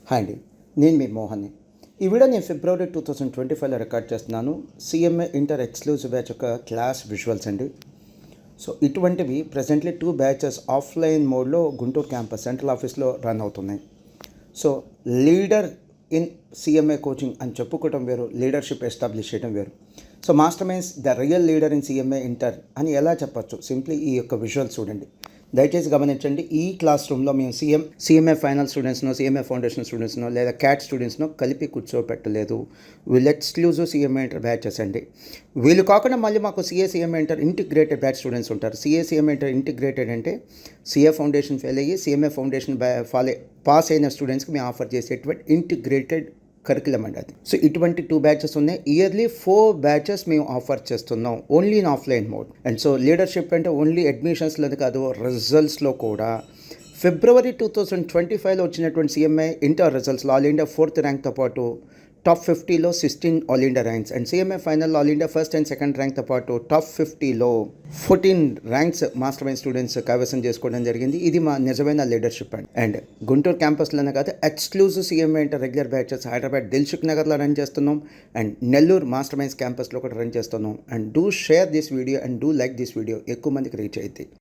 Hi అండి, నేను మీ మోహన్ని. ఈ వీడియో నేను ఫిబ్రవరి 2025లో రికార్డ్ చేస్తున్నాను. సిఎంఏ ఇంటర్ ఎక్స్క్లూజివ్ బ్యాచ్ యొక్క క్లాస్ విజువల్స్ అండి. సో ఇటువంటివి ప్రజెంట్లీ 2 బ్యాచెస్ ఆఫ్లైన్ మోడ్లో గుంటూరు క్యాంపస్ సెంట్రల్ ఆఫీస్లో రన్ అవుతున్నాయి. So leader in CMA coaching అని చెప్పుకోవటం వేరు, లీడర్షిప్ ఎస్టాబ్లిష్ చేయడం వేరు. So master minds the real leader in CMA inter అని ఎలా చెప్పచ్చు? సింప్లీ ఈ యొక్క విజువల్స్ చూడండి, దయచేసి గమనించండి. ఈ క్లాస్ రూమ్లో మేము సిఎంఏ ఫైనల్ స్టూడెంట్స్నో, సిఎంఏ ఫౌండేషన్ స్టూడెంట్స్నో లేదా క్యాట్ స్టూడెంట్స్నో కలిపి కూర్చోపెట్టలేదు. వీళ్ళు ఎక్స్క్లూజివ్ సిఎంఏ ఇంటర్ బ్యాచెస్ అండి. వీళ్ళు కాకుండా మళ్ళీ మాకు CMA inter integrated batch students ఉంటారు. సిఎంఏ ఇంటర్ ఇంటిగ్రేటెడ్ అంటే సిఏ ఫౌండేషన్ ఫెయిల్ అయ్యి సిఎంఏ ఫౌండేషన్ పాస్ అయిన స్టూడెంట్స్కి మేము ఆఫర్ చేసేటువంటి ఇంటిగ్రేటెడ్ కరికులం అండి అది. సో ఇటువంటి 2 బ్యాచెస్ ఉన్నాయి. ఇయర్లీ 4 బ్యాచెస్ మేము ఆఫర్ చేస్తున్నాం, only in offline mode. And so leadership అంటే ఓన్లీ అడ్మిషన్స్లో కాదు, రిజల్ట్స్లో కూడా. ఫిబ్రవరి 2025లో వచ్చినటువంటి సిఎంఏ ఇంటర్ రిజల్ట్స్లో ఆల్ ఇండియా 4th ర్యాంక్తో పాటు టాప్ 50లో 16 all India ranks, and CMA final all India 1st and 2nd ర్యాంక్తో పాటు టాప్ 50లో 14 ర్యాంక్స్ మాస్టర్ మైండ్ స్టూడెంట్స్ కైవసం చేసుకోవడం జరిగింది. ఇది మా నిజమైన లీడర్షిప్ అండి. అండ్ గుంటూరు క్యాంపస్లోనే కాదు, exclusive CMA inter regular batches Hyderabad Dilsukh నగర్లో రన్ చేస్తున్నాం, అండ్ నెల్లూరు మాస్టర్ మైండ్స్ క్యాంపస్లో కూడా రన్ చేస్తున్నాం. And do share this video and do like this video, ఎక్కువ మందికి రీచ్ అవుతుంది.